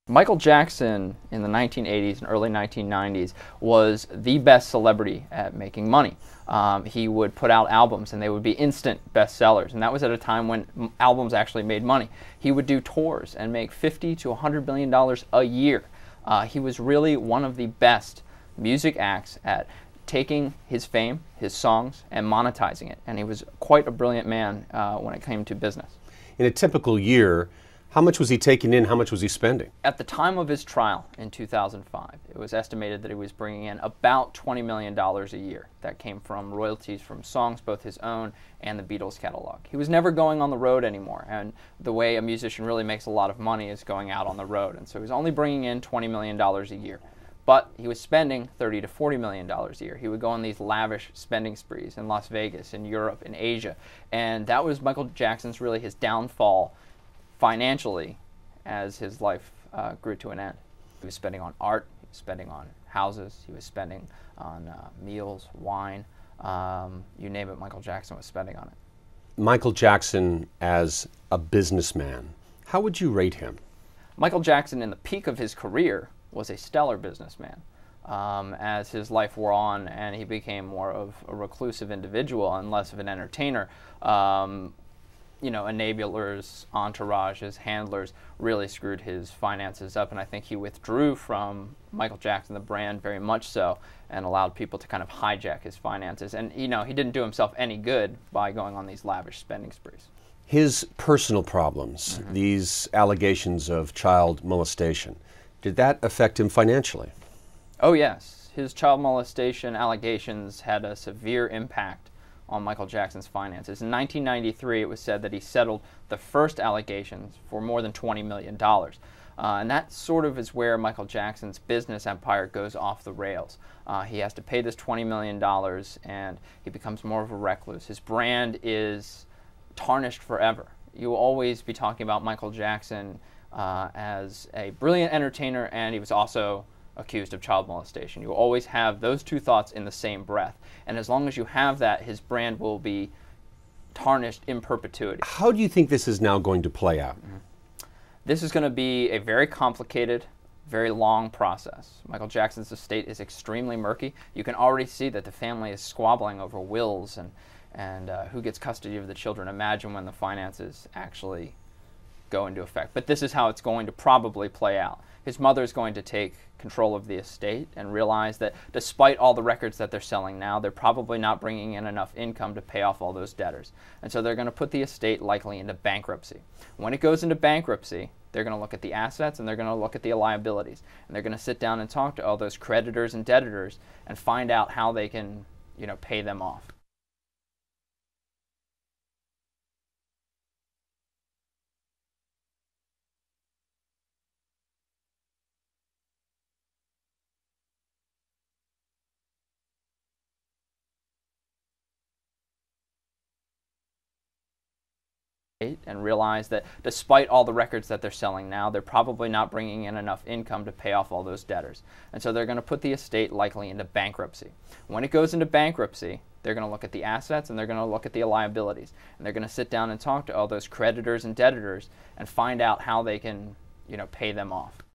Michael Jackson in the 1980s and early 1990s was the best celebrity at making money. He would put out albums and they would be instant bestsellers, and that was at a time when albums actually made money. He would do tours and make $50 to $100 million a year. He was really one of the best music acts at taking his fame, his songs, and monetizing it, and he was quite a brilliant man when it came to business. In a typical year, how much was he taking in? How much was he spending? At the time of his trial in 2005, it was estimated that he was bringing in about $20 million a year. That came from royalties from songs, both his own and the Beatles catalog. He was never going on the road anymore, and the way a musician really makes a lot of money is going out on the road, and so he was only bringing in $20 million a year. But he was spending $30 to $40 million a year. He would go on these lavish spending sprees in Las Vegas, in Europe, in Asia, and that was Michael Jackson's, really his downfall financially as his life grew to an end. He was spending on art, he was spending on houses, he was spending on meals, wine, you name it, Michael Jackson was spending on it. Michael Jackson as a businessman, how would you rate him? Michael Jackson in the peak of his career was a stellar businessman. As his life wore on and he became more of a reclusive individual and less of an entertainer, enablers, entourages, handlers really screwed his finances up, and I think he withdrew from Michael Jackson, the brand, very much so, and allowed people to kind of hijack his finances. And he didn't do himself any good by going on these lavish spending sprees. His personal problems, these allegations of child molestation, did that affect him financially? Oh yes, his child molestation allegations had a severe impact on Michael Jackson's finances. In 1993, it was said that he settled the first allegations for more than $20 million. And that sort of is where Michael Jackson's business empire goes off the rails. He has to pay this $20 million and he becomes more of a recluse. His brand is tarnished forever. You will always be talking about Michael Jackson as a brilliant entertainer, and he was also accused of child molestation. You always have those two thoughts in the same breath. And as long as you have that, his brand will be tarnished in perpetuity. How do you think this is now going to play out? This is going to be a very complicated, very long process. Michael Jackson's estate is extremely murky. You can already see that the family is squabbling over wills and who gets custody of the children. Imagine when the finances actually go into effect. But this is how it's going to probably play out. His mother is going to take control of the estate and realize that despite all the records that they're selling now, they're probably not bringing in enough income to pay off all those debtors. And so they're going to put the estate likely into bankruptcy. When it goes into bankruptcy, they're going to look at the assets and they're going to look at the liabilities. And they're going to sit down and talk to all those creditors and debtors and find out how they can, pay them off. And realize that despite all the records that they're selling now, they're probably not bringing in enough income to pay off all those debtors. And so they're going to put the estate likely into bankruptcy. When it goes into bankruptcy, they're going to look at the assets and they're going to look at the liabilities. And they're going to sit down and talk to all those creditors and debtors and find out how they can, pay them off.